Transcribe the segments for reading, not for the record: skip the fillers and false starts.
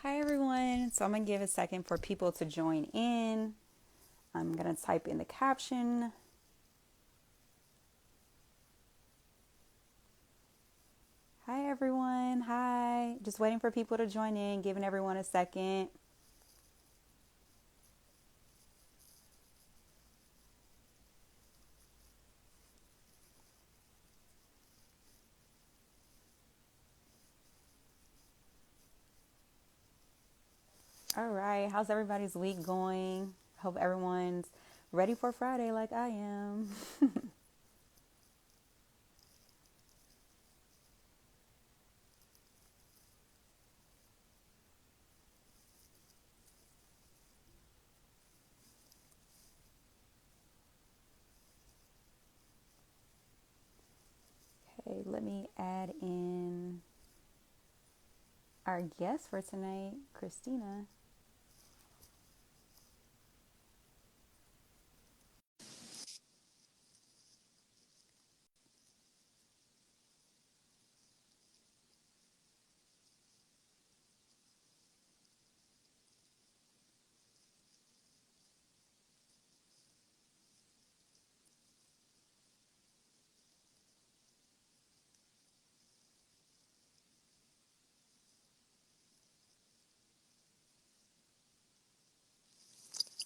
Hi everyone. So I'm going to give a second for people to join in. I'm going to type in the caption. Hi everyone. Hi. Just waiting for people to join in, giving everyone a second. All right. How's everybody's week going? Hope everyone's ready for Friday like I am. Okay, let me add in our guest for tonight, Christina.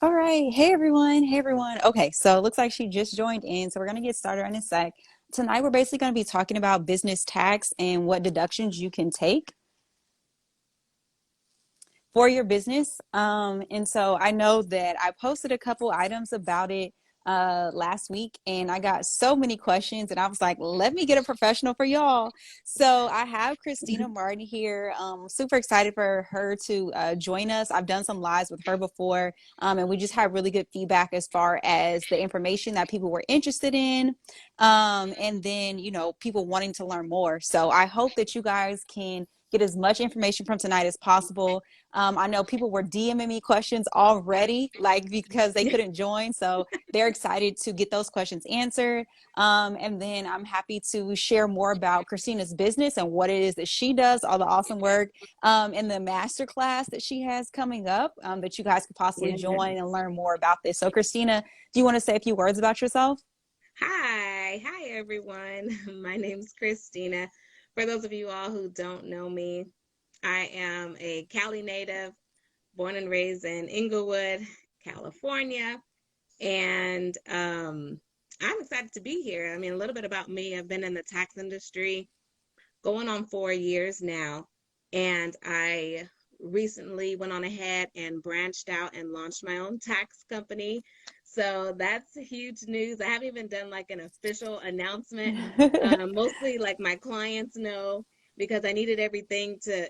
All right. Hey, everyone. Hey, everyone. Okay. So it looks like she just joined in. So we're going to get started in a sec. Tonight, we're basically going to be talking about business tax and what deductions you can take for your business. And so I know that I posted a couple items about it last week, and I got so many questions, and I was like, let me get a professional for y'all. So I have Christina Martin here. Super excited for her to join us. I've done some lives with her before, and we just had really good feedback as far as the information that people were interested in, and then, people wanting to learn more. So I hope that you guys can get as much information from tonight as possible. I know people were DMing me questions already, like because they couldn't join. So they're excited to get those questions answered. And then I'm happy to share more about Christina's business and what it is that she does, all the awesome work, and the masterclass that she has coming up that you guys could possibly join and learn more about this. So, Christina, do you want to say a few words about yourself? Hi everyone. My name's Christina. For those of you all who don't know me, I am a Cali native, born and raised in Inglewood, California, and I'm excited to be here. I mean, a little bit about me. I've been in the tax industry going on 4 years now, and I recently went on ahead and branched out and launched my own tax company. So that's huge news. I haven't even done like an official announcement. Mostly like my clients know because I needed everything to,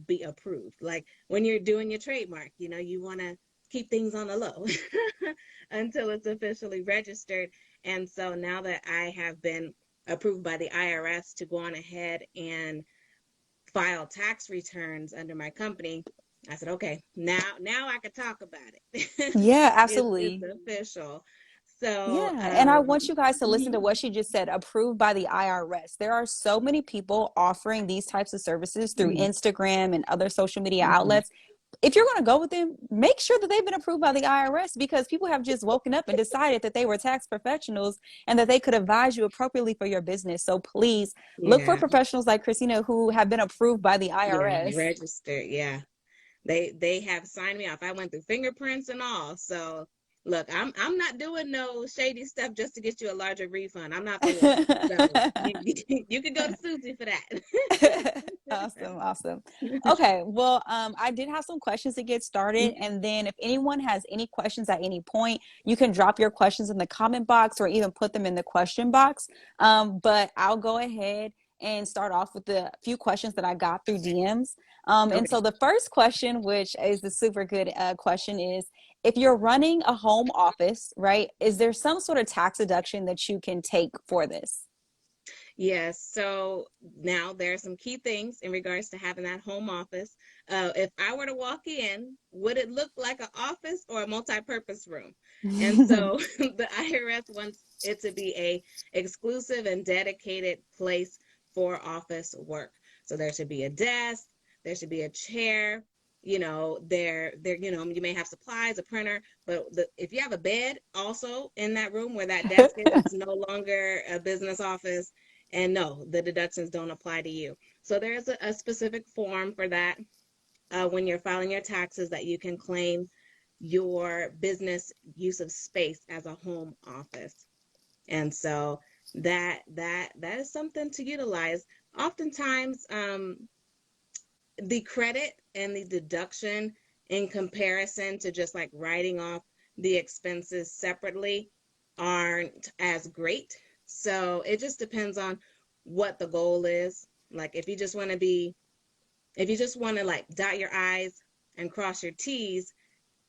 be approved. Like when you're doing your trademark, you want to keep things on the low until it's officially registered. And so now that I have been approved by the IRS to go on ahead and file tax returns under my company, I said, okay, now I can talk about it. Yeah, It's absolutely. official. So, Yeah, and I want you guys to listen to what she just said, approved by the IRS. There are so many people offering these types of services through mhm, Instagram and other social media mhm. outlets. If you're going to go with them, make sure that they've been approved by the IRS because people have just woken up and decided that they were tax professionals and that they could advise you appropriately for your business. So please look for Yeah, professionals like Christina who have been approved by the yeah, IRS. registered. Yeah. They have signed me off. I went through fingerprints and all. So look, I'm not doing no shady stuff just to get you a larger refund. I'm not the one. So you can go to Susie for that. Awesome, awesome. Okay, well, I did have some questions to get started, and then if anyone has any questions at any point, you can drop your questions in the comment box or even put them in the question box. But I'll go ahead and start off with the few questions that I got through DMs. And Okay. so the first question, which is a super good question, is if you're running a home office, right? Is there some sort of tax deduction that you can take for this? Yes. So now there are some key things in regards to having that home office. If I were to walk in, would it look like an office or a multi-purpose room? And so the IRS wants it to be a exclusive and dedicated place for office work. So there should be a desk, there should be a chair, they're you may have supplies, a printer, but if you have a bed also in that room where that desk is, it's no longer a business office, and no, the deductions don't apply to you. So there's a specific form for that when you're filing your taxes, that you can claim your business use of space as a home office. And so that is something to utilize. Oftentimes, the credit and the deduction in comparison to just like writing off the expenses separately aren't as great. So it just depends on what the goal is. Like if you just want to like dot your I's and cross your T's,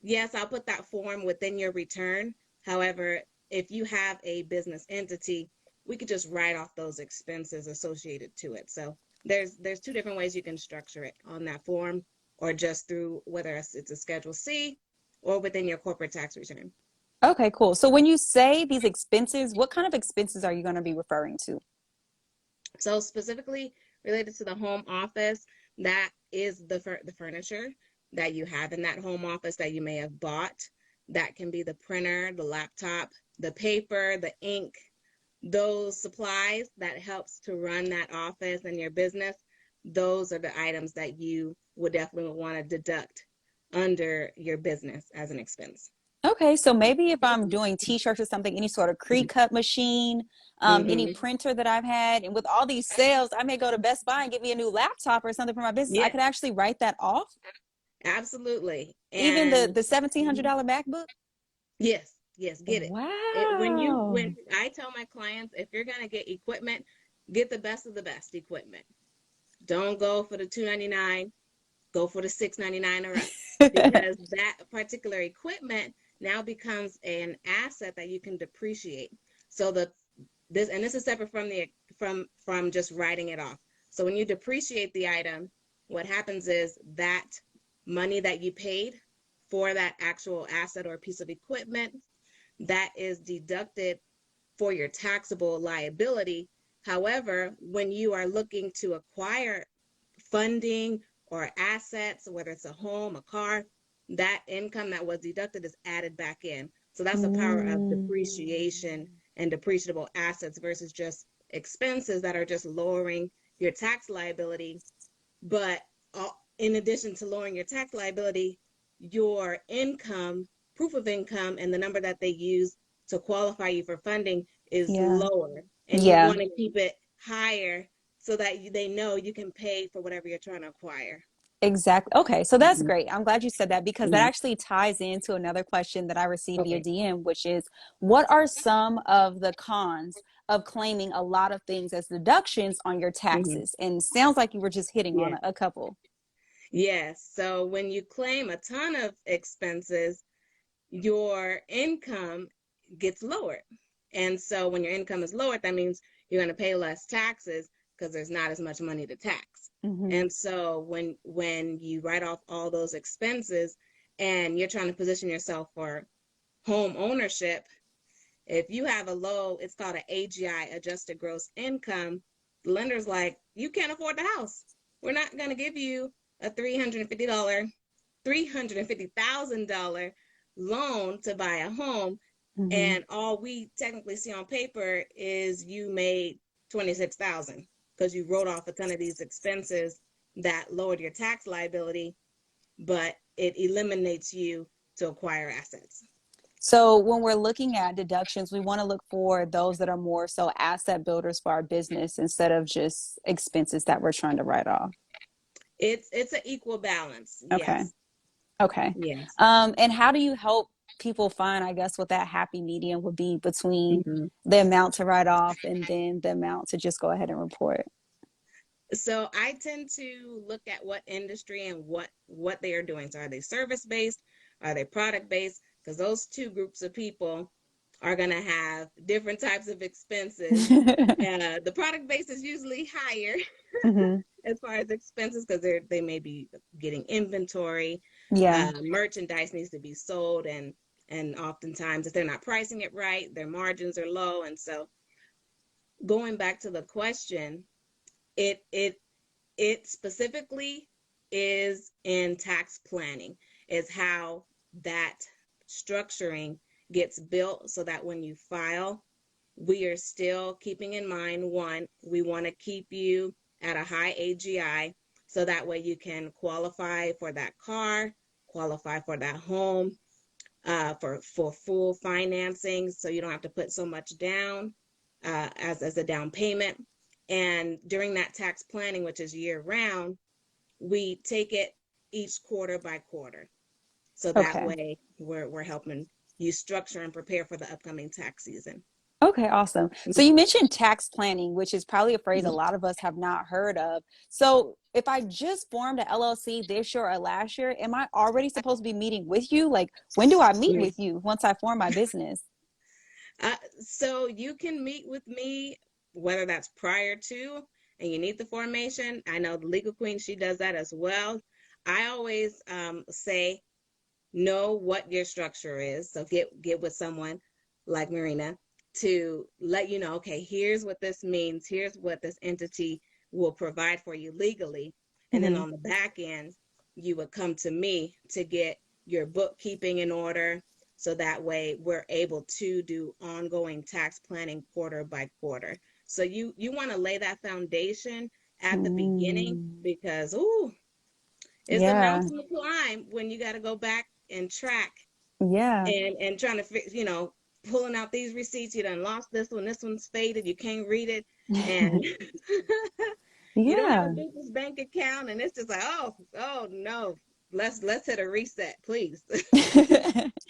yes, I'll put that form within your return. However, if you have a business entity, we could just write off those expenses associated to it. So there's two different ways you can structure it on that form, or just through whether it's a Schedule C or within your corporate tax return. Okay, cool. So when you say these expenses, what kind of expenses are you going to be referring to? So specifically related to the home office, that is the furniture that you have in that home office that you may have bought. That can be the printer, the laptop, the paper, the ink, those supplies that helps to run that office and your business. Those are the items that you would definitely want to deduct under your business as an expense. Okay, so maybe if I'm doing t-shirts or something, any sort of pre-cut machine, any Mm-hmm. printer that I've had, and with all these sales, I may go to Best Buy and get me a new laptop or something for my business. I Yes, could actually write that off, absolutely. even And the mhm. $1,700 MacBook. Yes, yes, get it. When Wow. I tell my clients, if you're gonna get equipment, get the best of the best equipment. Don't go for the 299, go for the 699 or up, because that particular equipment now becomes an asset that you can depreciate. So this is separate from the from just writing it off. So when you depreciate the item, what happens is that money that you paid for that actual asset or piece of equipment, that is deducted for your taxable liability. However, when you are looking to acquire funding or assets, whether it's a home, a car, that income that was deducted is added back in. So that's the power of Mm. depreciation and depreciable assets versus just expenses that are just lowering your tax liability. But in addition to lowering your tax liability, your income, proof of income, and the number that they use to qualify you for funding is Yeah. lower. And you Yeah. want to keep it higher so that they know you can pay for whatever you're trying to acquire. Exactly. Okay, so that's Mm-hmm. great. I'm glad you said that because that Mm-hmm. actually ties into another question that I received via Okay. DM, which is what are some of the cons of claiming a lot of things as deductions on your Mm-hmm. taxes? And sounds like you were just hitting on Yeah. a couple. Yes. So when you claim a ton of expenses, your income gets lowered. And so when your income is lowered, that means you're going to pay less taxes because there's not as much money to tax. Hmm. And so when you write off all those expenses and you're trying to position yourself for home ownership, if you have a low, it's called an AGI, adjusted gross income, the lender's like, you can't afford the house. We're not going to give you a $350,000 loan to buy a home. Hmm. And all we technically see on paper is you made 26,000 because you wrote off a ton of these expenses that lowered your tax liability, but it eliminates you to acquire assets. So when we're looking at deductions, we want to look for those that are more so asset builders for our business instead of just expenses that we're trying to write off. It's an equal balance. Okay. Yes. Okay. Yes. And how do you help people find, I guess, what that happy medium would be between Mm-hmm. the amount to write off and then the amount to just go ahead and report? So I tend to look at what industry and what they are doing. So are they service based? Are they product based? Because those two groups of people are going to have different types of expenses. The product based is usually higher Hmm. as far as expenses because they may be getting inventory, Yeah. merchandise needs to be sold, and oftentimes if they're not pricing it right, their margins are low. And so going back to the question, it it it specifically is in tax planning, is how that structuring gets built so that when you file, we are still keeping in mind, one, we want to keep you at a high AGI so that way you can qualify for that car, qualify for that home, for full financing, so you don't have to put so much down as a down payment. And during that tax planning, which is year round, we take it each quarter by quarter. So that Okay. way we're helping you structure and prepare for the upcoming tax season. Okay, awesome. So you mentioned tax planning, which is probably a phrase a Mhm. lot of us have not heard of. So if I just formed a LLC this year or last year, am I already supposed to be meeting with you? Like, when do I meet Yeah. with you once I form my business? So you can meet with me, whether that's prior to and you need the formation. I know the legal queen, she does that as well. I always say, know what your structure is. So get with someone like Marina to let you know, okay, here's what this means. Here's what this entity will provide for you legally. And then Hmm. on the back end, you would come to me to get your bookkeeping in order. So that way we're able to do ongoing tax planning quarter by quarter. So you want to lay that foundation at the beginning Mm, because, ooh, it's a yeah, mountain to climb when you got to go back and track yeah, and trying to fix, pulling out these receipts. You done lost this one's faded, you can't read it, and you don't have a yeah. business bank account, and it's just like, oh no, let's hit a reset, please.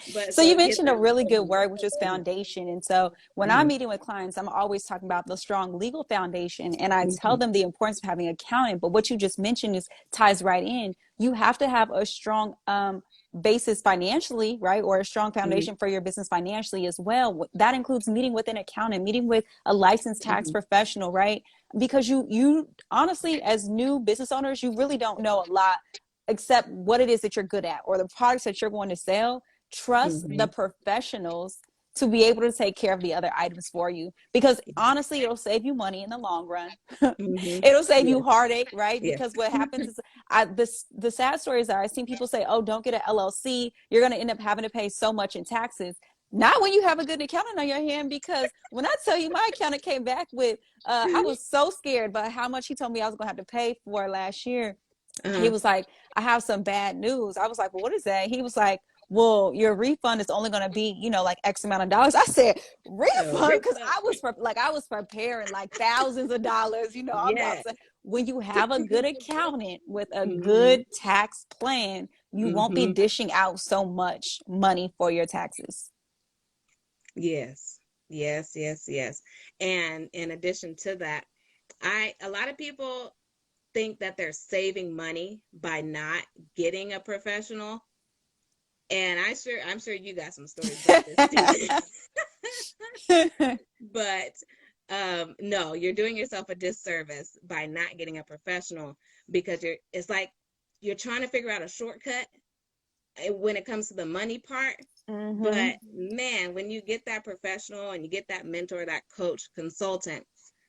But So so you to get mentioned a that really good reset. word, which is foundation. And so when I'm Mhm, meeting with clients, I'm always talking about the strong legal foundation. And I tell mhm, them the importance of having accounting. But what you just mentioned is ties right in. You have to have a strong basis financially, right? Or a strong mhm, foundation for your business financially as well. That includes meeting with an accountant, meeting with a licensed tax mhm, professional, right? Because you honestly, as new business owners, you really don't know a lot except what it is that you're good at or the products that you're going to sell. Trust the mhm, professionals to be able to take care of the other items for you, because honestly it'll save you money in the long run. mhm. It'll save you Yes, heartache, right? yes. Because what happens is the sad stories are I've seen people say, oh, don't get an LLC, you're going to end up having to pay so much in taxes. Not when you have a good accountant on your hand, because when I tell you my accountant came back with I was so scared by how much he told me I was going to have to pay for last year. He Uh-huh. was like, I have some bad news. I was like, well, what is that? He was like, well, your refund is only going to be, like X amount of dollars. I said, refund? Because Refund. I was preparing like thousands of dollars. I'm Yes. saying, when you have a good accountant with a Mhm, good tax plan, you won't be mhm. dishing out so much money for your taxes. Yes. Yes, yes, yes. And in addition to that, a lot of people think that they're saving money by not getting a professional. And I'm sure you got some stories about this too. But no, you're doing yourself a disservice by not getting a professional because it's like you're trying to figure out a shortcut when it comes to the money part. Hmm. But man, when you get that professional and you get that mentor, that coach, consultant,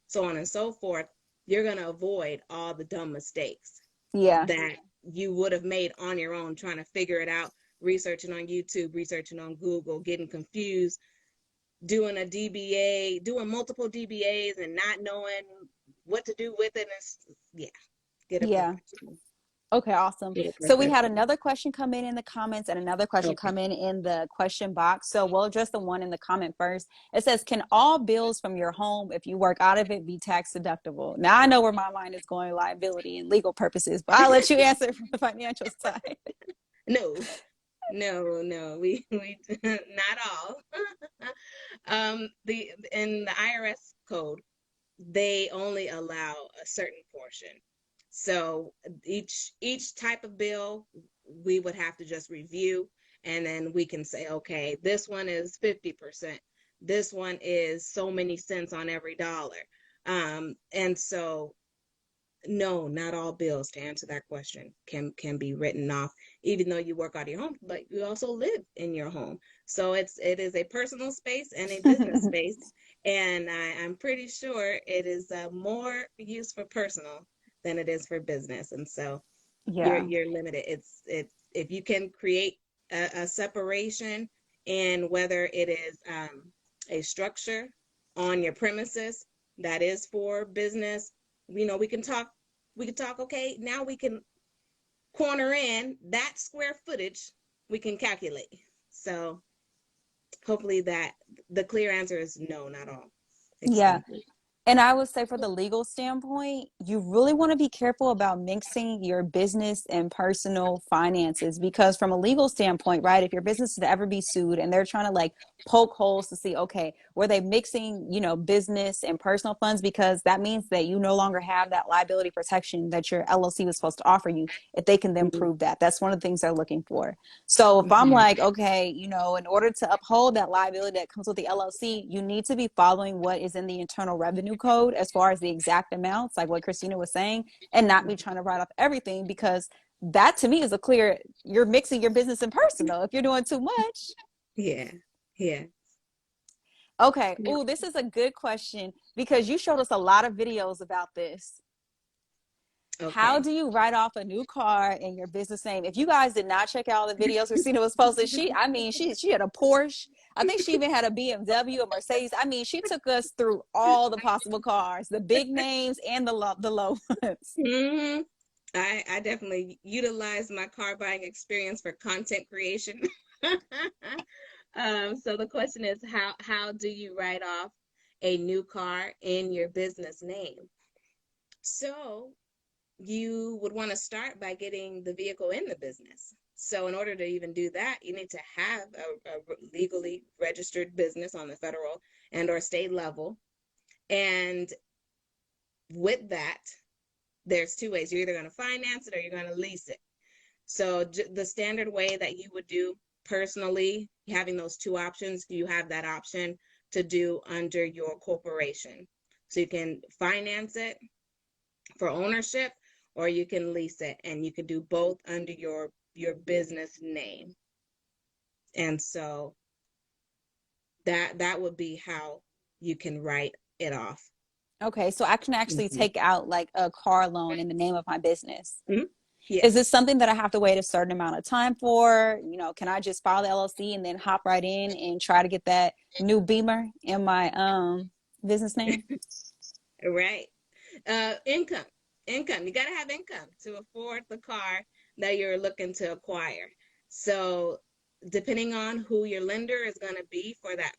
so on and so forth, you're going to avoid all the dumb mistakes Yeah. that you would have made on your own trying to figure it out, researching on YouTube, researching on Google, getting confused, doing a DBA, doing multiple DBAs and not knowing what to do with it. And yeah, get a Yeah. professional. Okay, awesome. Get a So we had professional. another question come in the comments and another question Okay. come in the question box. So we'll address the one in the comment first. It says, can all bills from your home, if you work out of it, be tax deductible? Now I know where my mind is going, liability and legal purposes, but I'll let you answer from the financial side. No, no, we not all. The in the IRS code, they only allow a certain portion. So each type of bill we would have to just review, and then we can say, okay, this one is 50%. This one is so many cents on every dollar. And so no, not all bills, to answer that question, can be written off, even though you work out of your home, but you also live in your home. So it is a personal space and a business space, and I'm pretty sure it is more used for personal than it is for business. And so Yeah. you're limited. It's if you can create a separation in whether it is a structure on your premises that is for business, we can talk, okay, now we can corner in that square footage, we can calculate. So hopefully that the clear answer is no, not all Yeah. expenses. And I would say for the legal standpoint, you really want to be careful about mixing your business and personal finances because from a legal standpoint, right, if your business is to ever be sued and they're trying to like poke holes to see, okay, were they mixing, business and personal funds? Because that means that you no longer have that liability protection that your LLC was supposed to offer you if they can then Mhm. prove that. That's one of the things they're looking for. So if I'm Mhm. like, okay, in order to uphold that liability that comes with the LLC, you need to be following what is in the Internal Revenue Code as far as the exact amounts, like what Christina was saying, and not be trying to write off everything because that to me is a clear, you're mixing your business and personal if you're doing too much. Yeah. Yeah. Okay. Oh, this is a good question because you showed us a lot of videos about this. How Okay. do you write off a new car in your business name? If you guys did not check out the videos Christina was posting, she had a Porsche. I think she even had a BMW, a Mercedes. I mean, she took us through all the possible cars, the big names and the low ones. Hmm. I definitely utilize my car buying experience for content creation. So the question is, how do you write off a new car in your business name? So you would want to start by getting the vehicle in the business. So in order to even do that, you need to have a legally registered business on the federal and or state level. And with that, there's two ways. You're either going to finance it or you're going to lease it. So the standard way that you would do personally, having those two options, you have that option to do under your corporation. So you can finance it for ownership or you can lease it, and you can do both under your business name. And so that would be how you can write it off. Okay, so I can actually Mm-hmm. take out like a car loan in the name of my business. Mm-hmm. Is this Yes. something that I have to wait a certain amount of time for? Can I just file the LLC and then hop right in and try to get that new Beamer in my business name? Right. Income. Income. You got to have income to afford the car that you're looking to acquire. So, depending on who your lender is going to be for that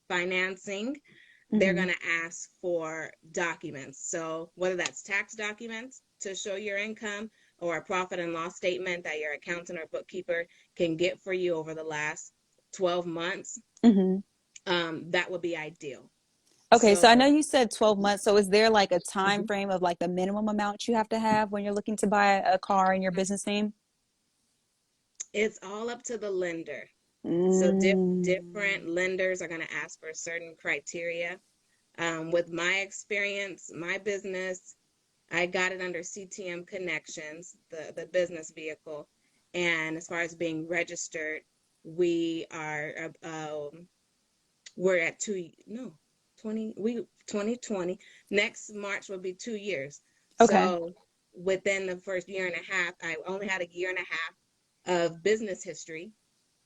financing, they're Hmm. going to ask for documents. So, whether that's tax documents to show your income or a profit and loss statement that your accountant or bookkeeper can get for you over the last 12 months, Hmm. that would be ideal. Okay, so I know So, you said 12 months. So is there like a time mhm. frame of like the minimum amount you have to have when you're looking to buy a car in your business name? It's all up to the lender. So Mm. different lenders are going to ask for certain criteria. With my experience, my business, I got it under CTM Connections, the business vehicle. And as far as being registered, we are we're at two no 2020. Next March will be 2 years. Okay. So within the first year and a half, I only had a year and a half of business history,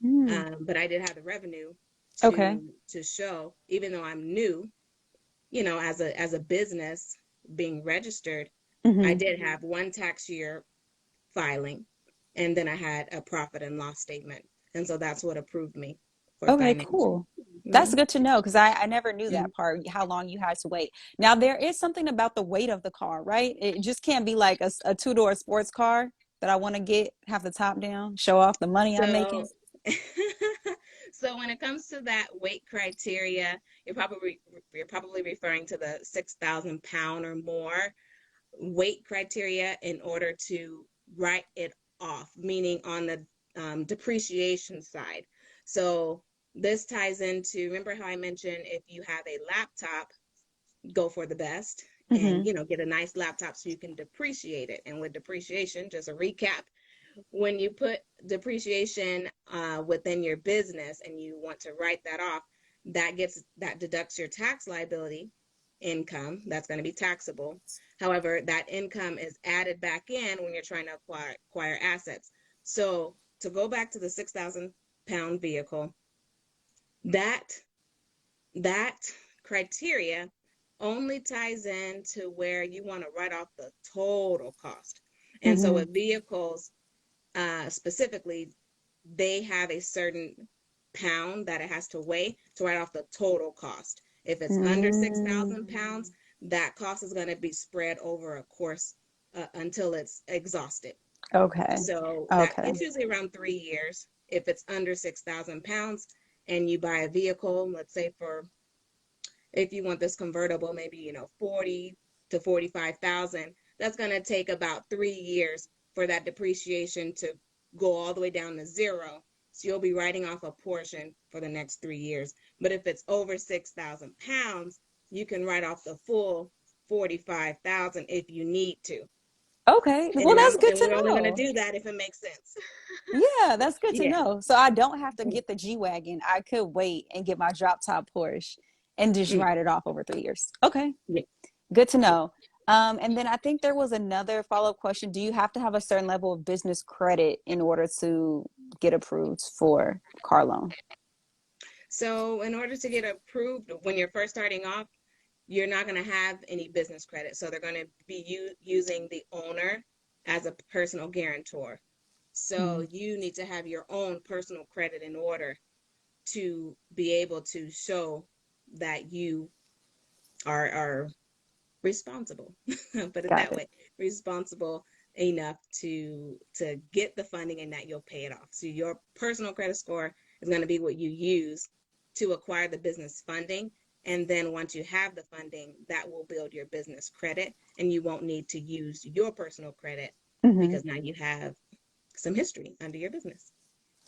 Mm. but I did have the revenue Okay. to show, even though I'm new, as a business being registered. I Hmm. did have one tax year filing, and then I had a profit and loss statement, and so that's what approved me for Okay, financing. cool. That's Mm-hmm. good to know because I never knew that part, how long you had to wait. Now, there is something about the weight of the car, right? It just can't be like a two-door sports car that I want to get, have the top down, show off the money I'm So, making. so when it comes to that weight criteria, you're probably referring to the 6,000 pound or more weight criteria in order to write it off, meaning on the depreciation side. So this ties into, remember how I mentioned if you have a laptop, go for the best and Hmm. get a nice laptop so you can depreciate it. And with depreciation, just a recap, when you put depreciation within your business and you want to write that off, that deducts your tax liability income. That's going to be taxable. However, that income is added back in when you're trying to acquire assets. So to go back to the 6,000 pound vehicle, that that criteria only ties in to where you want to write off the total cost. And so Mm-hmm. with vehicles, specifically, they have a certain pound that it has to weigh to write off the total cost. If it's under 6,000 Mm. pounds, that cost is going to be spread over a course until it's exhausted. Okay. So that Okay. it's usually around 3 years. If it's under 6,000 pounds and you buy a vehicle, let's say for, if you want this convertible, maybe, 40 to 45,000, that's going to take about 3 years for that depreciation to go all the way down to zero. So you'll be writing off a portion for the next 3 years. But if it's over 6,000 pounds, you can write off the full 45,000 if you need to. Okay. Well, that's good And to we're only going to know. do that if it makes sense. Yeah, that's good to Yeah. know. So I don't have to get the G-Wagon. I could wait and get my drop top Porsche and just Mm, write it off over 3 years. Okay. yeah. Good to know. And then I think there was another follow-up question. Do you have to have a certain level of business credit in order to get approved for car loan? So in order to get approved when you're first starting off, you're not going to have any business credit. So they're going to be using the owner as a personal guarantor. So Mm, you need to have your own personal credit in order to be able to show that you are responsible, put it got that it. way, responsible enough to get the funding and that you'll pay it off. So your personal credit score is going to be what you use to acquire the business funding. And then once you have the funding, that will build your business credit and you won't need to use your personal credit Hmm. because now you have some history under your business.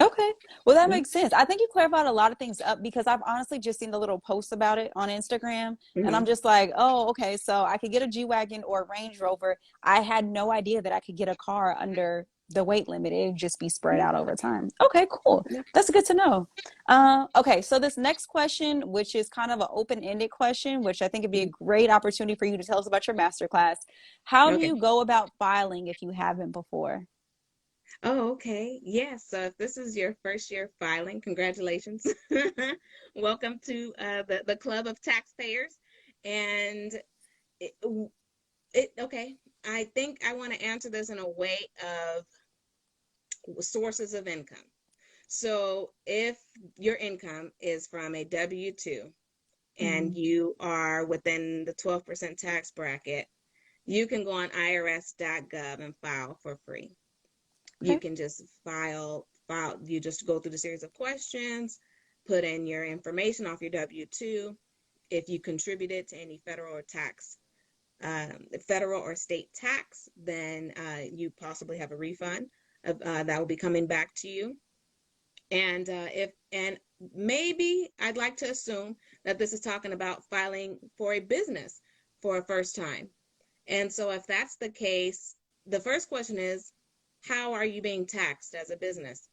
Okay. Well, that Mm-hmm. makes sense. I think you clarified a lot of things up because I've honestly just seen the little posts about it on Instagram. And I'm Mm-hmm. just like, oh, okay. So I could get a G-Wagon or a Range Rover. I had no idea that I could get a car under the weight limit. It would just be spread out over time. Okay, cool. Yeah. That's good to know. Okay. So this next question, which is kind of an open-ended question, which I think would be a great opportunity for you to tell us about your masterclass. How do Okay. you go about filing if you haven't before? Oh, okay. Yes. So if this is your first year filing, congratulations. Welcome to the club of taxpayers. And it, okay, I think I want to answer this in a way of sources of income. So if your income is from a W-2 and Mhm. you are within the 12% tax bracket, you can go on irs.gov and file for free. You Okay. can just you just go through the series of questions, put in your information off your W-2. If you contributed to any federal or state tax, then you possibly have a refund that will be coming back to you. And maybe I'd like to assume that this is talking about filing for a business for a first time. And so if that's the case, the first question is, how are you being taxed as a business?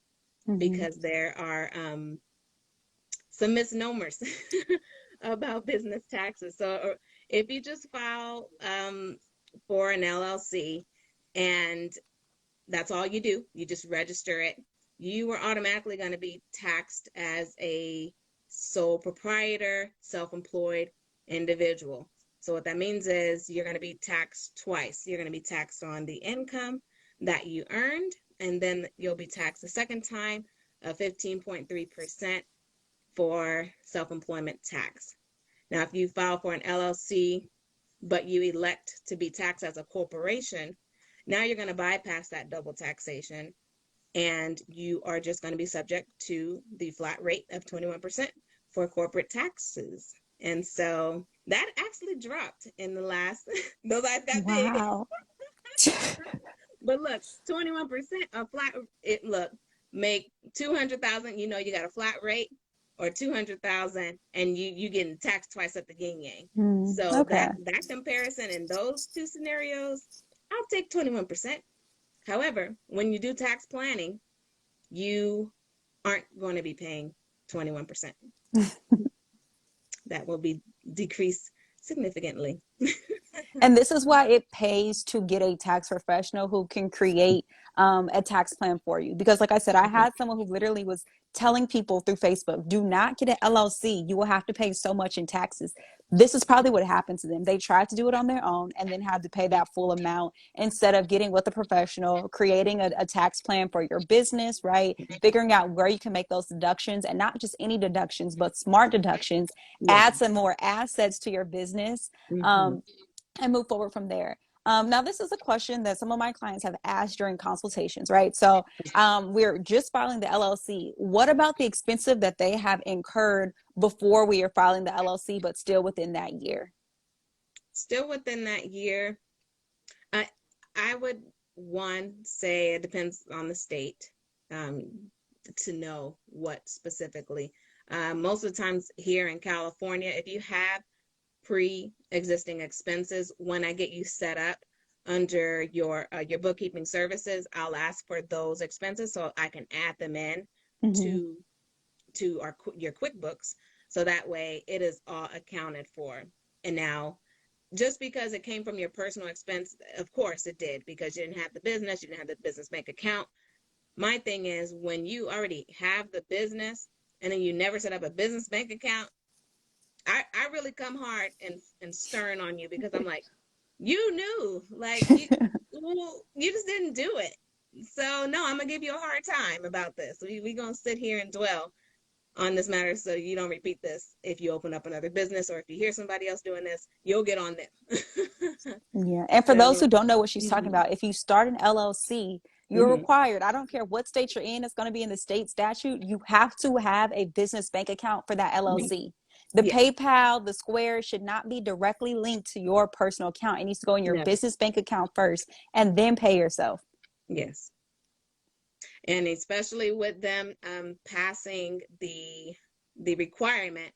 Mhm. Because there are some misnomers about business taxes. So if you just file for an LLC and that's all you do, you just register it, you are automatically going to be taxed as a sole proprietor, self-employed individual. So what that means is you're going to be taxed twice. You're going to be taxed on the income that you earned, and then you'll be taxed the second time of 15.3% for self-employment tax. Now, if you file for an LLC, but you elect to be taxed as a corporation, now you're going to bypass that double taxation and you are just going to be subject to the flat rate of 21% for corporate taxes. And so that actually dropped in the last, those eyes got big. Wow. But look, 21% of flat, look, make 200,000, you got a flat rate, or 200,000 and you getting taxed twice at the yin yang. So Okay. that comparison in those two scenarios, I'll take 21%. However, when you do tax planning, you aren't going to be paying 21%. That will be decreased significantly. And this is why it pays to get a tax professional who can create a tax plan for you. Because, like I said, I Mhm. had someone who literally was telling people through Facebook, do not get an LLC. You will have to pay so much in taxes. This is probably what happened to them. They tried to do it on their own and then had to pay that full amount instead of getting with a professional, creating a tax plan for your business, right? Figuring out where you can make those deductions, and not just any deductions, but smart deductions, Yeah. add some more assets to your business. Hmm. Um, and move forward from there. Now, this is a question that some of my clients have asked during consultations, right? So we're just filing the LLC. What about the expenses that they have incurred before we are filing the LLC, but still within that year? Still within that year, I I would one say it depends on the state, to know what specifically. Most of the times here in California, if you have pre-existing expenses, when I get you set up under your bookkeeping services, I'll ask for those expenses so I can add them in Mm-hmm. to your QuickBooks, so that way it is all accounted for. And now, just because it came from your personal expense, of course it did, because you didn't have the business, you didn't have the business bank account. My thing is, when you already have the business and then you never set up a business bank account, I really come hard and stern on you, because I'm like, you knew, like, you just didn't do it. So no, I'm gonna give you a hard time about this. We gonna sit here and dwell on this matter so you don't repeat this. If you open up another business, or if you hear somebody else doing this, you'll get on them. Yeah. And for those So, who don't know what she's talking mhm, about, if you start an LLC, you're mhm, required, I don't care what state you're in, it's going to be in the state statute. You have to have a business bank account for that mhm. LLC. The Yes, PayPal, the Square should not be directly linked to your personal account. It needs to go in your never. business bank account first and then pay yourself. Yes. And especially with them passing the requirement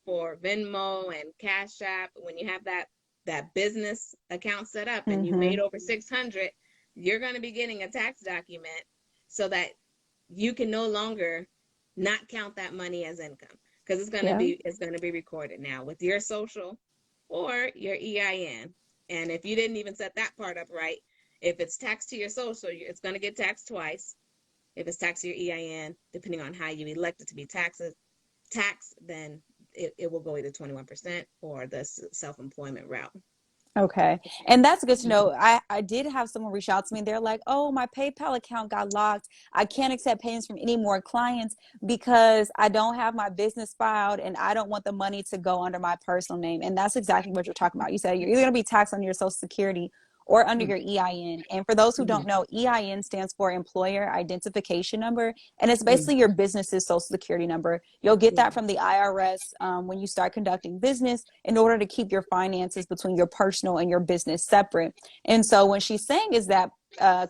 for Venmo and Cash App, when you have that business account set up and you Mm-hmm. made over 600, you're going to be getting a tax document so that you can no longer not count that money as income, because Yeah. it's going to be recorded now with your social or your EIN. And if you didn't even set that part up right, if it's taxed to your social, it's going to get taxed twice. If it's taxed to your EIN, depending on how you elect it to be taxed, then it will go either 21% or the self-employment route. Okay. And that's good to know. I did have someone reach out to me. They're like, oh, my PayPal account got locked. I can't accept payments from any more clients because I don't have my business filed and I don't want the money to go under my personal name. And that's exactly what you're talking about. You said you're either going to be taxed on your Social Security or under your EIN. And for those who don't Mhm. know, EIN stands for Employer Identification Number, and it's Mhm. basically your business's Social Security number. You'll get Yeah. that from the IRS when you start conducting business in order to keep your finances between your personal and your business separate. And so when she's saying is that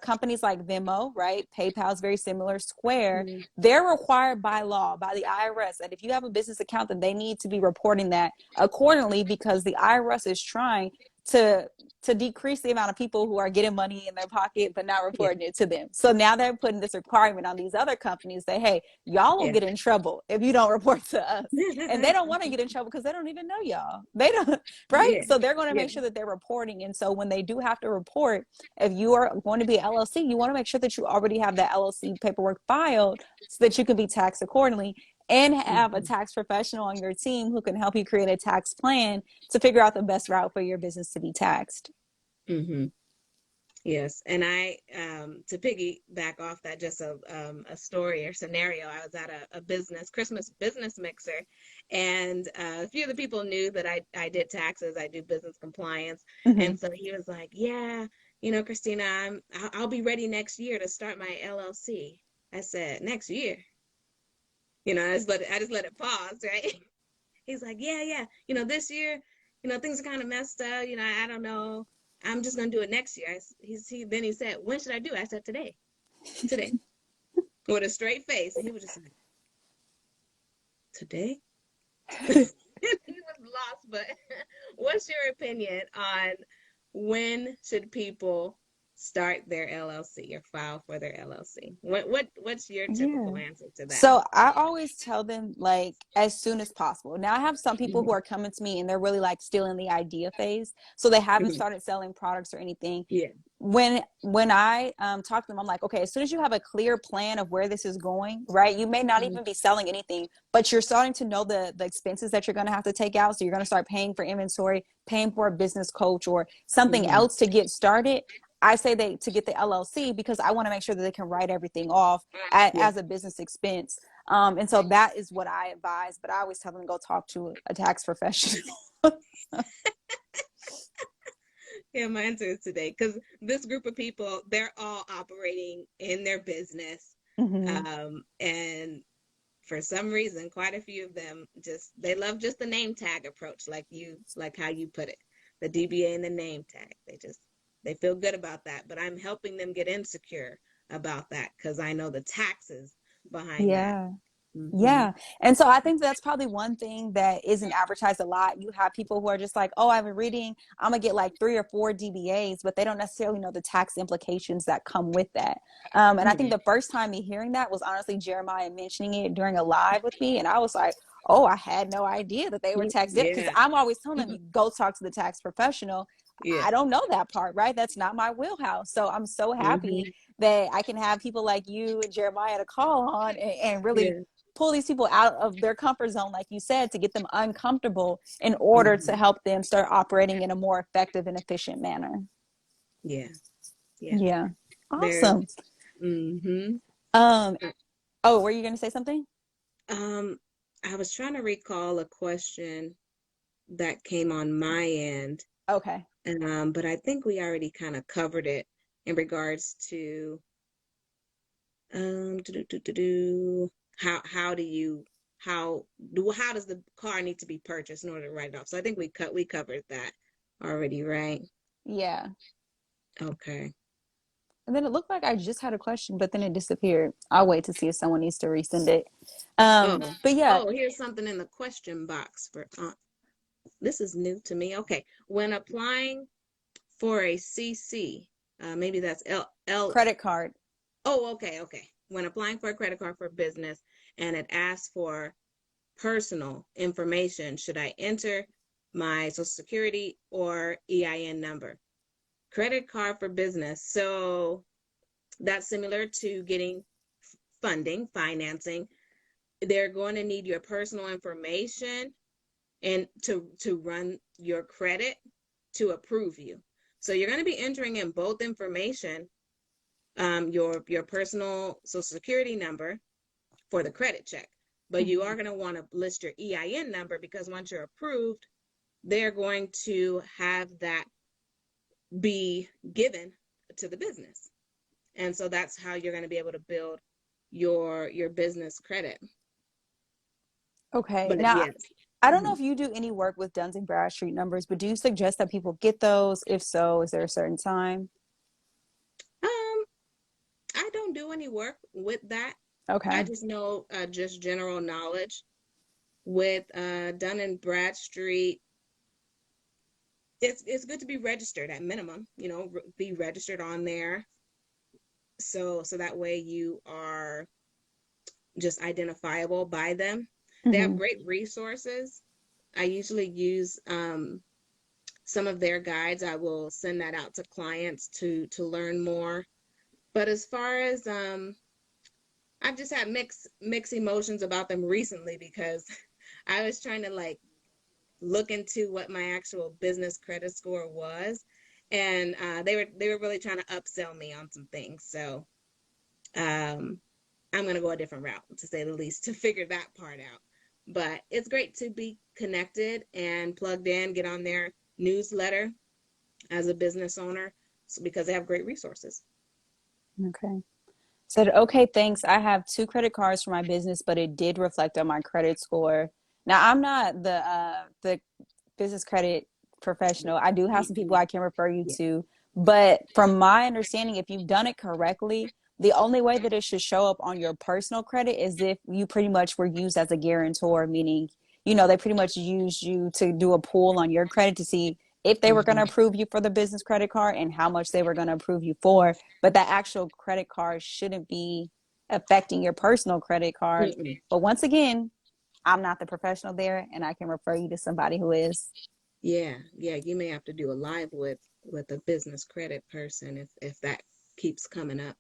companies like Venmo, right? PayPal is very similar. Square, Mhm. they're required by law, by the IRS, that if you have a business account, then they need to be reporting that accordingly, because the IRS is trying to decrease the amount of people who are getting money in their pocket but not Yeah. reporting it to them. So now they're putting this requirement on these other companies that, hey, y'all will Yeah. get in trouble if you don't report to us. And they don't want to get in trouble because they don't even know y'all. They don't, right? Yeah. So they're going to Yeah. make sure that they're reporting. And so when they do have to report, if you are going to be an LLC, you want to make sure that you already have that LLC paperwork filed so that you can be taxed accordingly, and have a Mhm. tax professional on your team who can help you create a tax plan to figure out the best route for your business to be taxed. Mhm. Yes, and I to piggyback off that, just a story or scenario. I was at a business Christmas business mixer, and a few of the people knew that I did taxes, I do business compliance, Mm-hmm. and so he was like, "Yeah, Christina, I'll be ready next year to start my LLC." I said, "Next year?" I just let it pause, right? He's like, "Yeah, yeah, this year, things are kind of messed up. I don't know. I'm just gonna do it next year." Then he said, "When should I do it?" I said, "Today, today," with a straight face, and he was just like, "Today?" He was lost. But what's your opinion on when should people start their LLC or file for their LLC? What's your Yeah. typical answer to that? So I always tell them like as soon as possible. Now I have some people who Mhm. are coming to me and they're really like still in the idea phase. So they haven't Mhm. started selling products or anything. Yeah. When I talk to them, I'm like, okay, as soon as you have a clear plan of where this is going, right? You may not Mhm. even be selling anything, but you're starting to know the expenses that you're going to have to take out. So you're going to start paying for inventory, paying for a business coach or something Mhm. else to get started. I say they to get the LLC because I want to make sure that they can write everything off Yeah. as a business expense. And so that is what I advise. But I always tell them to go talk to a tax professional. Yeah, my answer is today because this group of people, they're all operating in their business. Mm-hmm. And for some reason, quite a few of them they love just the name tag approach, like how you put it, the DBA and the name tag. They feel good about that, but I'm helping them get insecure about that because I know the taxes behind that. Yeah. Hmm. Yeah. And so I think that's probably one thing that isn't advertised a lot. You have people who are just like, oh, I've been reading, I'm gonna get like 3 or 4 DBAs, but they don't necessarily know the tax implications that come with that. And I think Yeah. the first time me hearing that was honestly Jeremiah mentioning it during a live with me. And I was like, oh, I had no idea that they were tax because Yeah. I'm always telling them, you go talk to the tax professional. Yeah. I don't know that part, right? That's not my wheelhouse. So I'm so happy Hmm. that I can have people like you and Jeremiah to call on and really Yeah. pull these people out of their comfort zone, like you said, to get them uncomfortable in order to Hmm. help them start operating in a more effective and efficient manner. Yeah. Yeah. Yeah. There's Awesome. hmm Um, oh, were you going to say something? um I was trying to recall a question that came on my end. Okay. But I think we already kind of covered it in regards to how do you how does the car need to be purchased in order to write it off? So I think we covered that already, right? Yeah. Okay. And then it looked like I just had a question, but then it disappeared. I'll wait to see if someone needs to resend it. Oh, But yeah, oh, here's something in the question box for this is new to me. Okay. When applying for a CC, maybe that's L. credit card. Oh, okay, okay. When applying for a credit card for business and it asks for personal information, should I enter my social security or EIN number? Credit card for business. So that's similar to getting funding, financing. They're going to need your personal information and to run your credit to approve you. So you're going to be entering in both information, your personal social security number for the credit check, but you Mm-hmm. are going to want to list your EIN number because once you're approved, they're going to have that be given to the business. And so that's how you're going to be able to build your business credit. Okay. But Now, yes. I don't know Mhm. if you do any work with Duns and Bradstreet numbers, but do you suggest that people get those? If so, is there a certain time? Um, I don't do any work with that. I Okay. just know just general knowledge with Dun and Bradstreet. It's good to be registered at minimum, be registered on there. So that way you are just identifiable by them. They have Mm-hmm. great resources. I usually use some of their guides. I will send that out to clients to learn more. But as far as I've just had mixed emotions about them recently because I was trying to like look into what my actual business credit score was, and they were really trying to upsell me on some things. So um, I'm gonna go a different route, to say the least, to figure that part out. But it's great to be connected and plugged in, get on their newsletter as a business owner, because they have great resources. Okay. Said, okay, thanks. I have 2 credit cards for my business, but it did reflect on my credit score. Now, I'm not the business credit professional. I do have some people I can refer you Yeah. to, but from my understanding, if you've done it correctly, the only way that it should show up on your personal credit is if you pretty much were used as a guarantor, meaning, they pretty much used you to do a pull on your credit to see if they were going to Mm-hmm. approve you for the business credit card and how much they were going to approve you for. But that actual credit card shouldn't be affecting your personal credit card. Mm-mm. But once again, I'm not the professional there, and I can refer you to somebody who is. Yeah, yeah, you may have to do a live with a business credit person if that keeps coming up.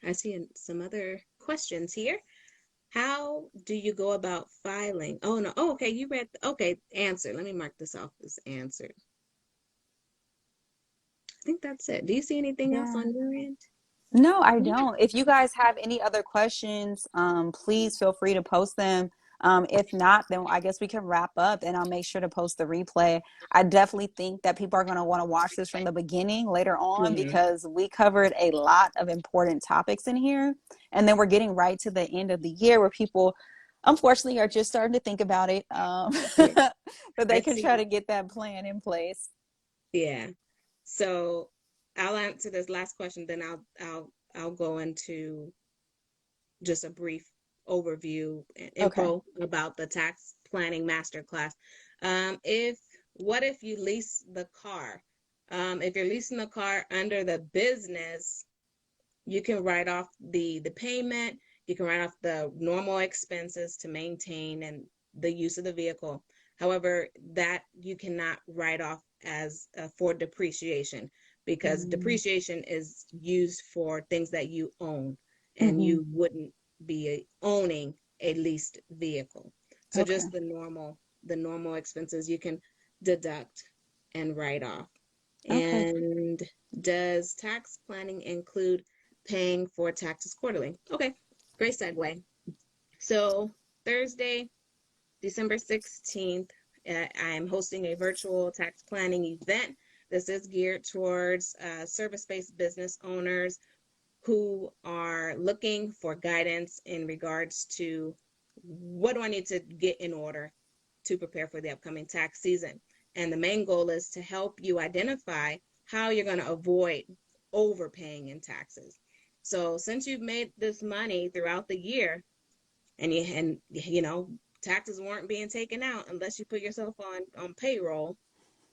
I see some other questions here. How do you go about filing? Oh no. Oh, okay, you read. Okay, answer. Let me mark this off as answered. I think that's it. Do you see anything else Yeah. on your end? No, I don't. If you guys have any other questions, please feel free to post them. If not, then I guess we can wrap up and I'll make sure to post the replay. I definitely think that people are going to want to watch this from the beginning later on Mm-hmm. because we covered a lot of important topics in here. And then we're getting right to the end of the year where people, unfortunately, are just starting to think about it. Yeah, But I they can try see. to get that plan in place. Yeah. So I'll answer this last question, then I'll go into just a brief overview and Okay. info about the tax planning masterclass. If what if you lease the car? If you're leasing the car under the business, you can write off the payment. You can write off the normal expenses to maintain and the use of the vehicle. However, that you cannot write off as for depreciation because Mm-hmm. depreciation is used for things that you own and Mm-hmm. you wouldn't be owning a leased vehicle. So Okay. just the normal expenses you can deduct and write off. Okay. And does tax planning include paying for taxes quarterly? Okay, great segue. So Thursday, December 16th, I'm hosting a virtual tax planning event. This is geared towards service-based business owners who are looking for guidance in regards to what do I need to get in order to prepare for the upcoming tax season. And the main goal is to help you identify how you're going to avoid overpaying in taxes. So since you've made this money throughout the year and taxes weren't being taken out unless you put yourself on payroll,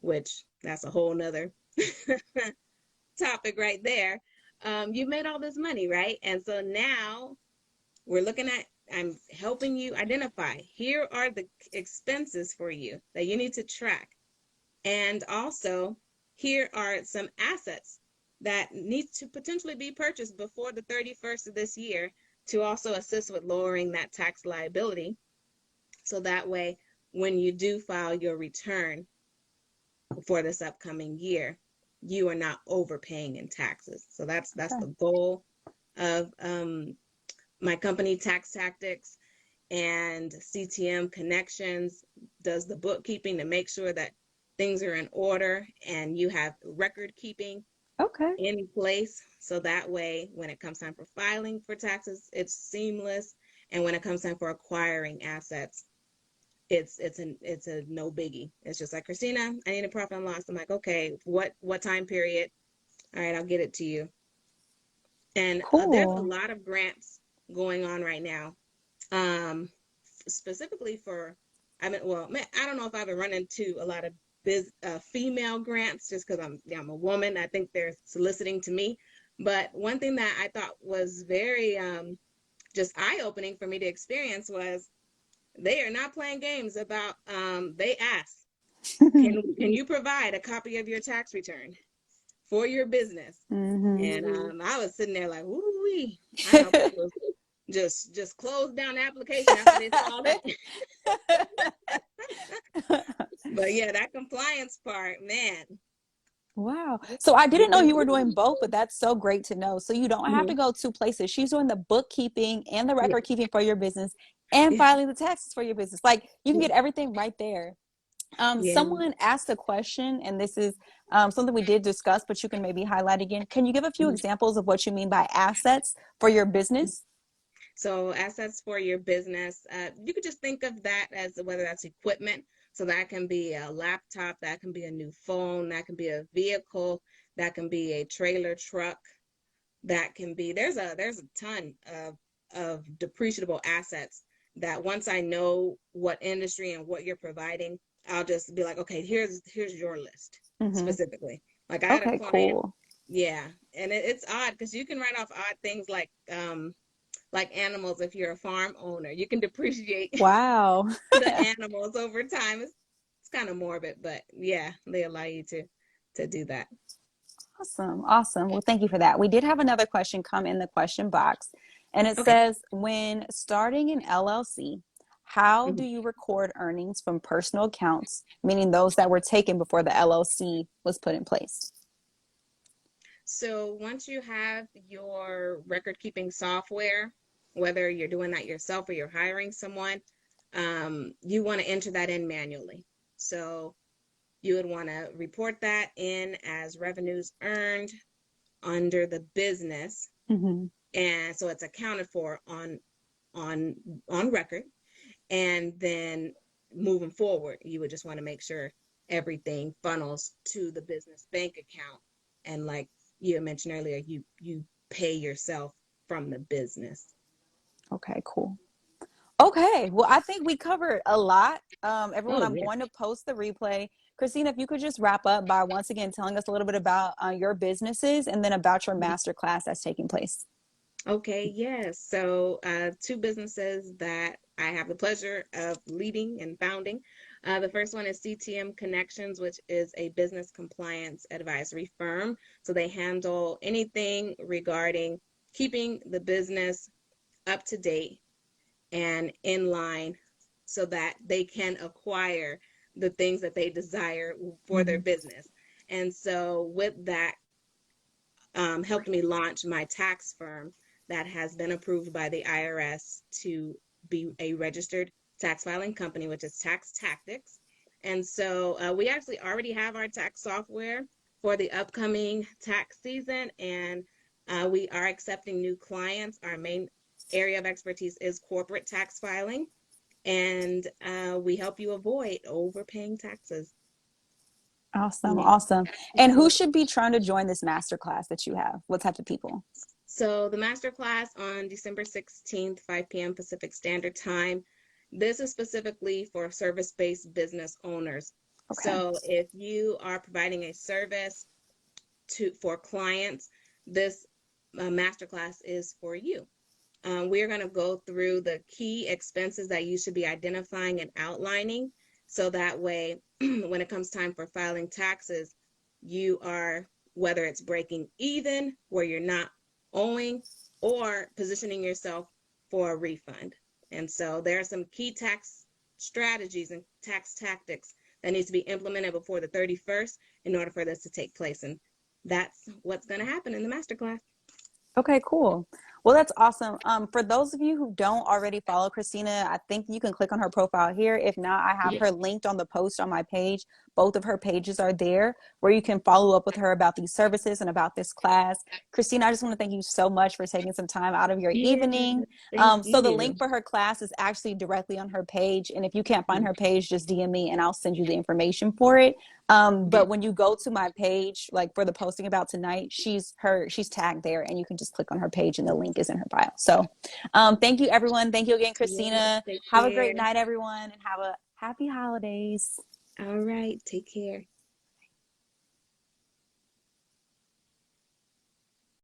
which that's a whole nother topic right there. You made all this money, right? And so now I'm helping you identify here are the expenses for you that you need to track. And also, here are some assets that need to potentially be purchased before the 31st of this year to also assist with lowering that tax liability. So that way, when you do file your return for this upcoming year, you are not overpaying in taxes. So that's Okay. the goal of my company, Tax Tactics, and CTM Connections does the bookkeeping to make sure that things are in order and you have record keeping Okay. in place. So that way, when it comes time for filing for taxes, it's seamless. And when it comes time for acquiring assets, it's a no biggie. It's just like, Christina, I need a profit and loss. I'm like, okay, what time period? All right, I'll get it to you. And there's a Cool. lot of grants going on right now, um, specifically for, well, I don't know if I've been running into a lot of female grants just because I'm a woman. I think they're soliciting to me. But one thing that I thought was very just eye-opening for me to experience was they are not playing games about, they ask, can you provide a copy of your tax return for your business? Mm-hmm. And I was sitting there like, ooh-wee. I thought this was just close down the application after they saw that. But yeah, that compliance part, man. Wow. So I didn't You know can. you were doing both, but that's so great to know. So you don't have to Mhm. go two places. She's doing the bookkeeping and the Yeah, record keeping for your business and yeah, filing the taxes for your business. Like you can yeah, get everything right there. yeah. Someone asked a question, and this is something we did discuss, but you can maybe highlight again. Can you give a few Mhm. examples of what you mean by assets for your business? So assets for your business, you could just think of that as whether that's equipment. So that can be a laptop, that can be a new phone, that can be a vehicle, that can be a trailer truck, that can be there's a ton of depreciable assets that once I know what industry and what you're providing, I'll just be like, okay, here's your list Hmm. specifically. Like I had a Okay, client, cool. yeah, and it's odd because you can write off odd things like animals. If you're a farm owner, you can depreciate Wow. the animals over time. It's kind of morbid, but yeah, they allow you to do that. Awesome. Awesome. Well, thank you for that. We did have another question come in the question box, and it Okay. says, when starting an LLC, how do Mhm. you record earnings from personal accounts, meaning those that were taken before the LLC was put in place? So once you have your record keeping software, whether you're doing that yourself or you're hiring someone, you want to enter that in manually. So you would want to report that in as revenues earned under the business, Hmm. and so it's accounted for on on record. And then moving forward, you would just want to make sure everything funnels to the business bank account. And like you mentioned earlier, you pay yourself from the business. Okay, cool. Okay, well, I think we covered a lot. Everyone, Oh I'm yeah. going to post the replay. Christina, if you could just wrap up by once again telling us a little bit about your businesses and then about your master class that's taking place. Okay, yes. So, two businesses that I have the pleasure of leading and founding. The first one is CTM Connections, which is a business compliance advisory firm. So they handle anything regarding keeping the business up to date and in line so that they can acquire the things that they desire for their Hmm. business. And so with that, helped me launch my tax firm that has been approved by the IRS to be a registered tax filing company, which is Tax Tactics. And so we actually already have our tax software for the upcoming tax season, and we are accepting new clients. Our main area of expertise is corporate tax filing, and we help you avoid overpaying taxes. Awesome, Yeah. awesome. And who should be trying to join this master class that you have? What type of people? So the master class on December 16th, 5 p.m. Pacific Standard Time. This is specifically for service-based business owners. Okay. So if you are providing a service for clients, this masterclass is for you. We're going to go through the key expenses that you should be identifying and outlining, so that way, when it comes time for filing taxes, you are, whether it's breaking even where you're not owing or positioning yourself for a refund. And so there are some key tax strategies and tax tactics that needs to be implemented before the 31st in order for this to take place. And that's what's going to happen in the masterclass. Okay, cool. Well, that's awesome. For those of you who don't already follow Christina, I think you can click on her profile here. If not, I have her linked on the post on my page. Both of her pages are there where you can follow up with her about these services and about this class. Christina, I just want to thank you so much for taking some time out of your Yeah, evening. thank So the link you. for her class is actually directly on her page. And if you can't find her page, just DM me and I'll send you the information for it. But when you go to my page, like for the posting about tonight, she's tagged there, and you can just click on her page, and the link is in her bio. So, thank you, everyone. Thank you again, Yes, Christina. take Have a great care. night, everyone, and have a happy holidays. All right, take care.